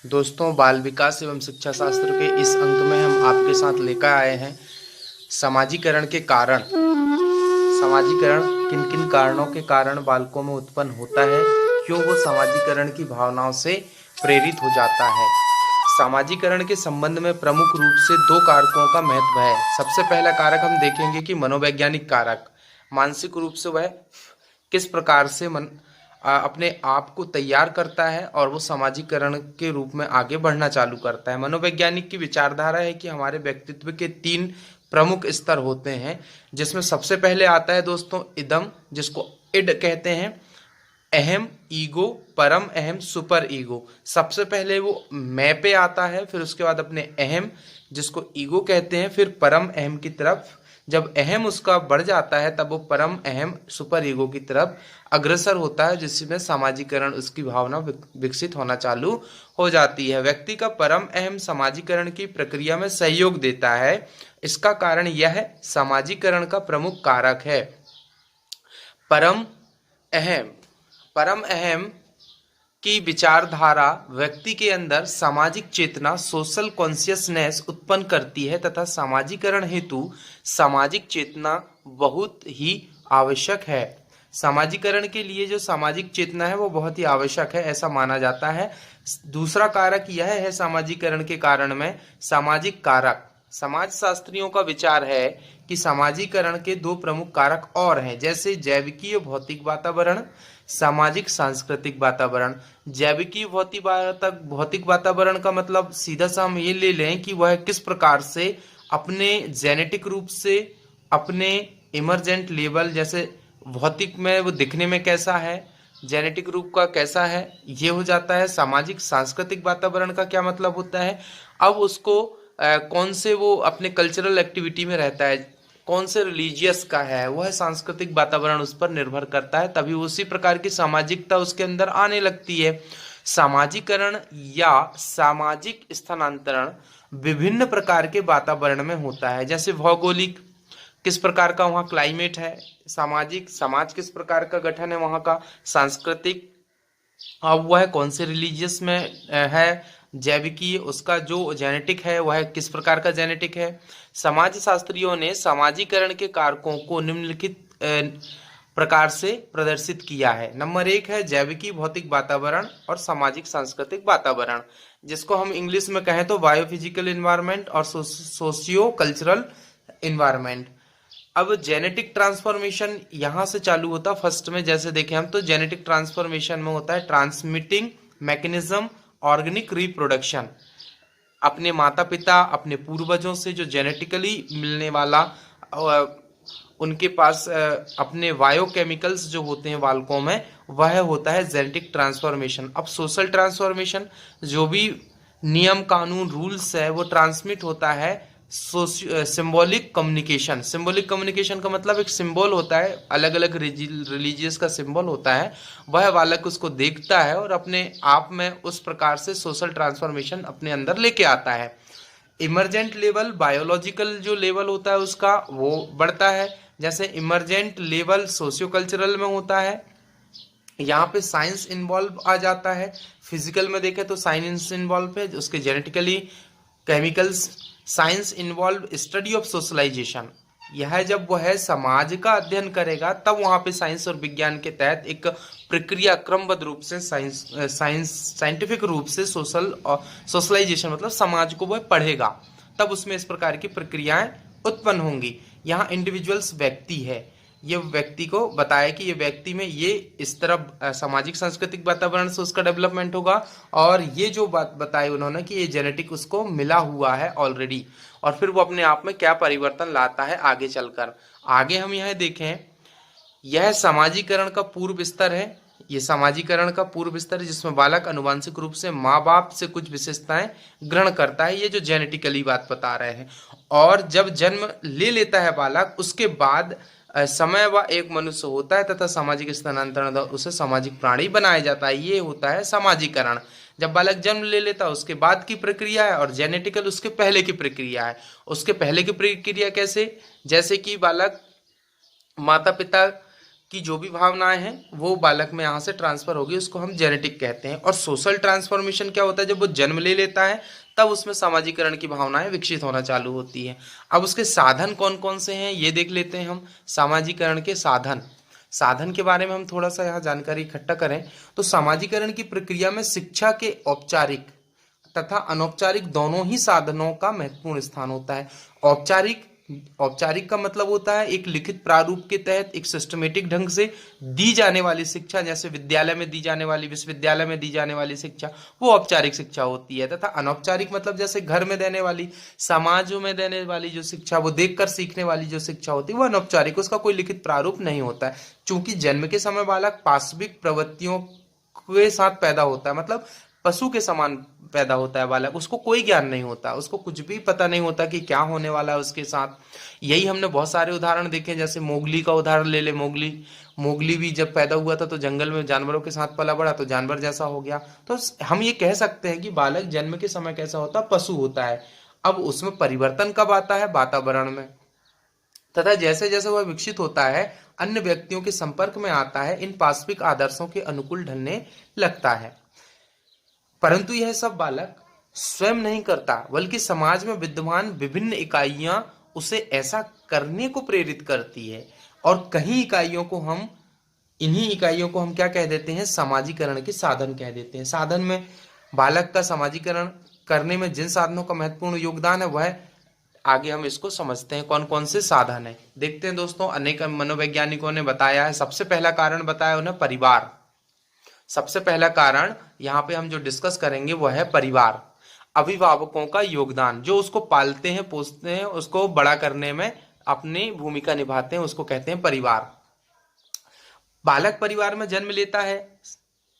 दोस्तों, बाल विकास एवं शिक्षा शास्त्र के इस अंक में हम आपके साथ लेकर आए हैं समाजीकरण के कारण। समाजीकरण किन किन कारणों के कारण बालकों में उत्पन्न होता है, क्यों वो समाजीकरण की भावनाओं से प्रेरित हो जाता है। समाजीकरण के संबंध में प्रमुख रूप से दो कारकों का महत्व है। सबसे पहला कारक हम देखेंगे कि मनोवैज्ञानिक कारक। मानसिक रूप से वह किस प्रकार से अपने आप को तैयार करता है और वो समाजीकरण के रूप में आगे बढ़ना चालू करता है। मनोवैज्ञानिक की विचारधारा है कि हमारे व्यक्तित्व के तीन प्रमुख स्तर होते हैं, जिसमें सबसे पहले आता है दोस्तों इदम, जिसको इड कहते हैं। अहम, ईगो, परम अहम, सुपर ईगो। सबसे पहले वो मैं पे आता है, फिर उसके बाद अपने अहम, जिसको ईगो कहते हैं, फिर परम अहम की तरफ। जब अहम उसका बढ़ जाता है तब वो परम अहम सुपर ईगो की तरफ अग्रसर होता है, जिसमें समाजीकरण उसकी भावना विकसित होना चालू हो जाती है। व्यक्ति का परम अहम समाजीकरण की प्रक्रिया में सहयोग देता है। इसका कारण यह समाजीकरण का प्रमुख कारक है। परम अहम परम अहम की विचारधारा व्यक्ति के अंदर सामाजिक चेतना, सोशल कॉन्शियसनेस उत्पन्न करती है तथा समाजीकरण हेतु सामाजिक चेतना बहुत ही आवश्यक है। समाजीकरण के लिए जो सामाजिक चेतना है वो बहुत ही आवश्यक है, ऐसा माना जाता है। दूसरा कारक यह है समाजीकरण के कारण में सामाजिक कारक। समाज शास्त्रियों का विचार है कि समाजीकरण के दो प्रमुख कारक और हैं, जैसे जैविकीय भौतिक वातावरण, सामाजिक सांस्कृतिक वातावरण। जैविकीय भौतिक वातावरण का मतलब सीधा सा हम ये ले लें कि वह किस प्रकार से अपने जेनेटिक रूप से, अपने इमरजेंट लेवल, जैसे भौतिक में वो दिखने में कैसा है, जेनेटिक रूप का कैसा है, ये हो जाता है। सामाजिक सांस्कृतिक वातावरण का क्या मतलब होता है, अब उसको कौन से वो अपने कल्चरल एक्टिविटी में रहता है, कौन से रिलीजियस का है, वह सांस्कृतिक वातावरण उस पर निर्भर करता है, तभी उसी प्रकार की सामाजिकता उसके अंदर आने लगती है। सामाजीकरण या सामाजिक स्थानांतरण विभिन्न प्रकार के वातावरण में होता है, जैसे भौगोलिक, किस प्रकार का वहाँ क्लाइमेट है, सामाजिक, समाज किस प्रकार का गठन है वहाँ का, सांस्कृतिक, अब वह कौन से रिलीजियस में है, जैविकी, उसका जो जेनेटिक है वह किस प्रकार का जेनेटिक है। समाज शास्त्रियों ने समाजीकरण के कारकों को निम्नलिखित प्रकार से प्रदर्शित किया है। नंबर 1 है जैविकी भौतिक वातावरण और सामाजिक सांस्कृतिक वातावरण, जिसको हम इंग्लिश में कहें तो बायोफिजिकल इन्वायरमेंट और सोशियो कल्चरल इन्वायरमेंट। अब जेनेटिक ट्रांसफॉर्मेशन यहाँ से चालू होता है फर्स्ट में, जैसे देखें हम तो जेनेटिक ट्रांसफॉर्मेशन में होता है ट्रांसमिटिंग मैकेनिज्म, ऑर्गेनिक रिप्रोडक्शन। अपने माता पिता, अपने पूर्वजों से जो जेनेटिकली मिलने वाला उनके पास अपने बायोकेमिकल्स जो होते हैं बालकों में, वह होता है जेनेटिक ट्रांसफॉर्मेशन। अब सोशल ट्रांसफॉर्मेशन, जो भी नियम कानून रूल्स है वो ट्रांसमिट होता है सिंबॉलिक कम्युनिकेशन। सिंबॉलिक कम्युनिकेशन का मतलब एक सिंबल होता है, अलग अलग रिलीजियस का सिंबल होता है, वह बालक उसको देखता है और अपने आप में उस प्रकार से सोशल ट्रांसफॉर्मेशन अपने अंदर लेके आता है। इमरजेंट लेवल, बायोलॉजिकल जो लेवल होता है उसका वो बढ़ता है, जैसे इमरजेंट लेवल सोशियो कल्चरल में होता है, यहाँ पे साइंस इन्वॉल्व आ जाता है। फिजिकल में देखें तो साइंस इन्वॉल्व है, उसके genetically chemicals. Science involve study of socialisation, यह जब वह समाज का अध्ययन करेगा तब वहाँ पे साइंस और विज्ञान के तहत एक प्रक्रिया क्रमबद्ध रूप से साइंटिफिक रूप से सोशलाइजेशन मतलब समाज को वह पढ़ेगा, तब उसमें इस प्रकार की प्रक्रियाएं उत्पन्न होंगी। यहाँ इंडिविजुअल्स व्यक्ति है, ये व्यक्ति को बताया कि ये व्यक्ति में ये इस तरह सामाजिक सांस्कृतिक वातावरण से उसका डेवलपमेंट होगा, और ये जो बात बताई उन्होंने कि ये जेनेटिक उसको मिला हुआ है ऑलरेडी, और फिर वो अपने आप में क्या परिवर्तन लाता है आगे चलकर। आगे हम यह देखें, यह समाजीकरण का पूर्व स्तर है। ये समाजीकरण का पूर्व स्तर है जिसमें बालक अनुवांशिक रूप से माँ बाप से कुछ विशेषताएं ग्रहण करता है, ये जो जेनेटिकली बात बता रहे हैं। और जब जन्म ले लेता है बालक, उसके बाद समय व एक मनुष्य होता है तथा सामाजिक स्थानांतरण उसे सामाजिक प्राणी बनाया जाता है, ये होता है समाजीकरण। जब बालक जन्म ले लेता है उसके बाद की प्रक्रिया है, और जेनेटिकल उसके पहले की प्रक्रिया है। उसके पहले की प्रक्रिया कैसे, जैसे कि बालक माता पिता की जो भी भावनाएं हैं वो बालक में यहाँ से ट्रांसफर होगी, उसको हम जेनेटिक कहते हैं। और सोशल ट्रांसफॉर्मेशन क्या होता है, जब वो जन्म ले लेता है तब उसमें सामाजिकरण की भावनाएं विकसित होना चालू होती हैं। अब उसके साधन कौन कौन से हैं ये देख लेते हैं हम। सामाजिकरण के साधन, साधन के बारे में हम थोड़ा सा यहाँ जानकारी इकट्ठा करें तो सामाजिकरण की प्रक्रिया में शिक्षा के औपचारिक तथा अनौपचारिक दोनों ही साधनों का महत्वपूर्ण स्थान होता है। औपचारिक, औपचारिक का मतलब होता है एक लिखित प्रारूप के तहत एक सिस्टमेटिक ढंग से दी जाने वाली शिक्षा, जैसे विद्यालय में दी जाने वाली, विश्वविद्यालय में दी जाने वाली शिक्षा, वो औपचारिक शिक्षा होती है। तथा अनौपचारिक मतलब जैसे घर में देने वाली, समाजों में देने वाली जो शिक्षा, वो देखकर सीखने वाली जो शिक्षा होती है वो अनौपचारिक, उसका कोई लिखित प्रारूप नहीं होता है। चूंकि जन्म के समय बालक पाशविक प्रवृत्तियों के साथ पैदा होता है, मतलब पशु के समान पैदा होता है बालक, उसको कोई ज्ञान नहीं होता, उसको कुछ भी पता नहीं होता कि क्या होने वाला है उसके साथ। यही हमने बहुत सारे उदाहरण देखे, जैसे मोगली का उदाहरण ले ले। मोगली, मोगली भी जब पैदा हुआ था तो जंगल में जानवरों के साथ पला बड़ा तो जानवर जैसा हो गया। तो हम ये कह सकते हैं कि बालक जन्म के समय कैसा होता है, पशु होता है। अब उसमें परिवर्तन कब आता है, वातावरण में, तथा जैसे जैसे वह विकसित होता है अन्य व्यक्तियों के संपर्क में आता है, इन पाशविक आदर्शों के अनुकूल ढलने लगता है। परंतु यह सब बालक स्वयं नहीं करता, बल्कि समाज में विद्यमान विभिन्न इकाइयां उसे ऐसा करने को प्रेरित करती है। और कहीं इकाइयों को हम, इन्हीं इकाइयों को हम क्या कह देते हैं, सामाजिकरण के साधन कह देते हैं। साधन में बालक का सामाजिकरण करने में जिन साधनों का महत्वपूर्ण योगदान है वह आगे हम इसको समझते हैं कौन कौन से साधन है। देखते हैं दोस्तों, अनेक मनोवैज्ञानिकों ने बताया है। सबसे पहला कारण बताया उन्हें परिवार। सबसे पहला कारण यहाँ पे हम जो डिस्कस करेंगे वो है परिवार, अभिभावकों का योगदान, जो उसको पालते हैं पोसते हैं, उसको बड़ा करने में अपनी भूमिका निभाते हैं, उसको कहते हैं परिवार। बालक परिवार में जन्म लेता है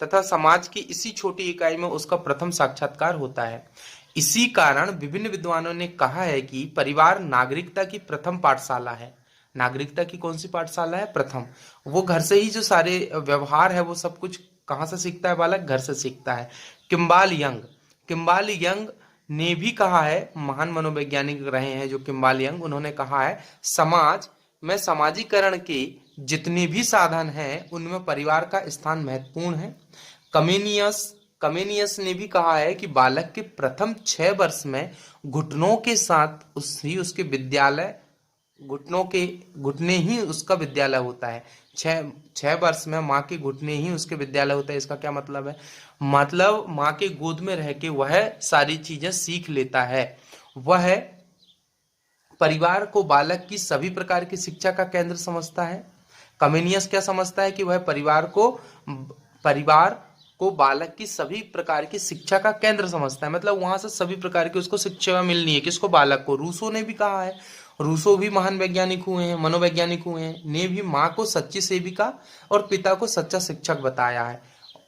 तथा समाज की इसी छोटी इकाई में उसका प्रथम साक्षात्कार होता है। इसी कारण विभिन्न विद्वानों ने कहा है कि परिवार नागरिकता की प्रथम पाठशाला है। नागरिकता की कौन सी पाठशाला है, प्रथम। वो घर से ही जो सारे व्यवहार है वो सब कुछ कहाँ से सीखता है बालक, घर से सीखता है। किम्बाल यंग, किम्बाल यंग ने भी कहा है, महान मनोवैज्ञानिक रहे हैं जो किम्बाल यंग, उन्होंने कहा है समाज में समाजीकरण के जितने भी साधन हैं उनमें परिवार का स्थान महत्वपूर्ण है। कमेनियस, कमेनियस ने भी कहा है कि बालक के प्रथम 6 वर्ष में घुटनों के साथ उसके विद्यालय, घुटने ही उसका विद्यालय होता है। 6 वर्ष में माँ के घुटने ही उसके विद्यालय होता है। इसका क्या मतलब है, मतलब माँ के गोद में रह के वह सारी चीजें सीख लेता है। वह परिवार को बालक की सभी प्रकार की शिक्षा का केंद्र समझता है। कमेनियस क्या समझता है कि वह परिवार को बालक की सभी प्रकार की शिक्षा का केंद्र समझता है, मतलब वहां से सभी प्रकार की उसको शिक्षा मिलनी है। किसको, बालक को। रूसो ने भी कहा है, रूसो भी महान वैज्ञानिक हुए हैं, मनोवैज्ञानिक हुए हैं, ने भी माँ को सच्ची सेविका और पिता को सच्चा शिक्षक बताया है।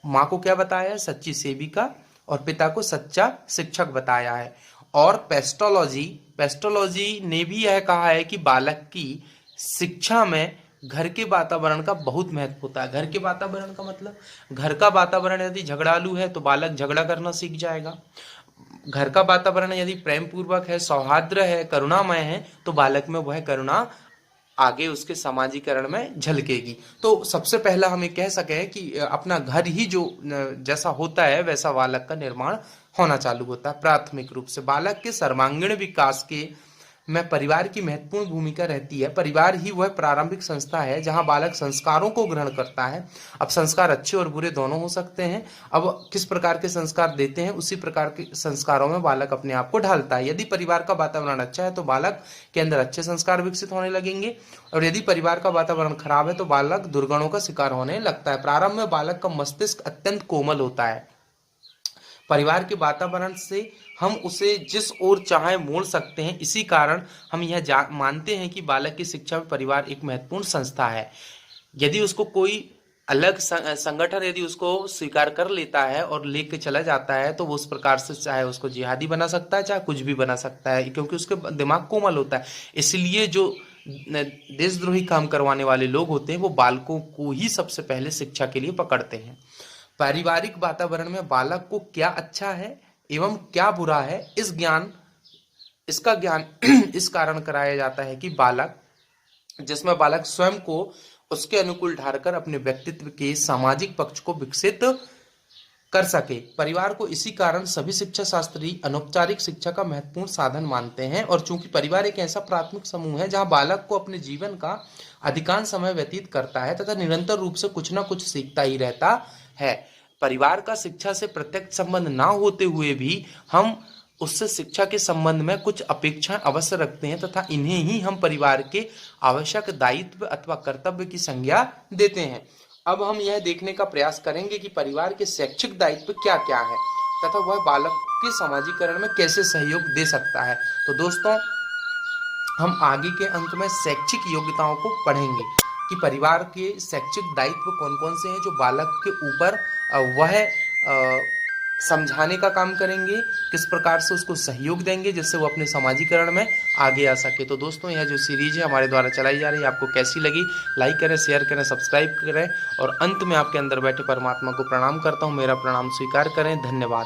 माँ को क्या बताया है, सच्ची सेविका, और पिता को सच्चा शिक्षक बताया है। और पेस्टोलॉजी ने भी यह कहा है कि बालक की शिक्षा में घर के वातावरण का बहुत महत्व होता है। घर के वातावरण का मतलब, घर का वातावरण यदि झगड़ालू है तो बालक झगड़ा करना सीख जाएगा। घर का वातावरण यदि प्रेम पूर्वक है, सौहार्द है, करुणामय है, तो बालक में वह करुणा आगे उसके समाजीकरण में झलकेगी। तो सबसे पहला हम ये कह सके कि अपना घर ही जो जैसा होता है वैसा बालक का निर्माण होना चालू होता है। प्राथमिक रूप से बालक के सर्वांगीण विकास के में परिवार की महत्वपूर्ण भूमिका रहती है। परिवार ही वह प्रारंभिक संस्था है जहां बालक संस्कारों को ग्रहण करता है। अब संस्कार अच्छे और बुरे दोनों हो सकते हैं। अब किस प्रकार के संस्कार देते हैं उसी प्रकार के संस्कारों में बालक अपने आप को ढालता है। यदि परिवार का वातावरण अच्छा है तो बालक के अंदर अच्छे संस्कार विकसित होने लगेंगे, और यदि परिवार का वातावरण खराब है तो बालक दुर्गुणों का शिकार होने लगता है। प्रारंभ में बालक का मस्तिष्क अत्यंत कोमल होता है। परिवार के वातावरण से हम उसे जिस ओर चाहे मोड़ सकते हैं। इसी कारण हम यह मानते हैं कि बालक की शिक्षा में परिवार एक महत्वपूर्ण संस्था है। यदि उसको कोई अलग संगठन यदि उसको स्वीकार कर लेता है और लेके चला जाता है तो वो उस प्रकार से चाहे उसको जिहादी बना सकता है, चाहे कुछ भी बना सकता है, क्योंकि उसके दिमाग कोमल होता है। इसलिए जो देशद्रोही काम करवाने वाले लोग होते हैं वो बालकों को ही सबसे पहले शिक्षा के लिए पकड़ते हैं। पारिवारिक वातावरण में बालक को क्या अच्छा है एवं क्या बुरा है, इसका ज्ञान इस कारण कराया जाता है कि जिसमें बालक स्वयं को उसके अनुकूल ढालकर अपने व्यक्तित्व के सामाजिक पक्ष को विकसित कर सके। परिवार को इसी कारण सभी शिक्षा शास्त्री अनौपचारिक शिक्षा का महत्वपूर्ण साधन मानते हैं, और चूंकि परिवार एक ऐसा प्राथमिक समूह है जहां बालक को अपने जीवन का अधिकांश समय व्यतीत करता है तथा निरंतर रूप से कुछ न कुछ सीखता ही रहता है। परिवार का शिक्षा से प्रत्यक्ष संबंध ना होते हुए भी हम उससे शिक्षा के संबंध में कुछ अपेक्षाएं अवश्य रखते हैं तथा इन्हें ही हम परिवार के आवश्यक दायित्व अथवा कर्तव्य की संज्ञा देते हैं। अब हम यह देखने का प्रयास करेंगे कि परिवार के शैक्षिक दायित्व क्या क्या है तथा वह बालक के समाजीकरण में कैसे सहयोग दे सकता है। तो दोस्तों, हम आगे के अंक में शैक्षिक योग्यताओं को पढ़ेंगे कि परिवार के शैक्षिक दायित्व कौन कौन से हैं जो बालक के ऊपर वह समझाने का काम करेंगे, किस प्रकार से उसको सहयोग देंगे जिससे वो अपने समाजीकरण में आगे आ सके। तो दोस्तों, यह जो सीरीज है हमारे द्वारा चलाई जा रही है, आपको कैसी लगी? लाइक करें, शेयर करें, सब्सक्राइब करें, और अंत में आपके अंदर बैठे परमात्मा को प्रणाम करता हूँ। मेरा प्रणाम स्वीकार करें। धन्यवाद।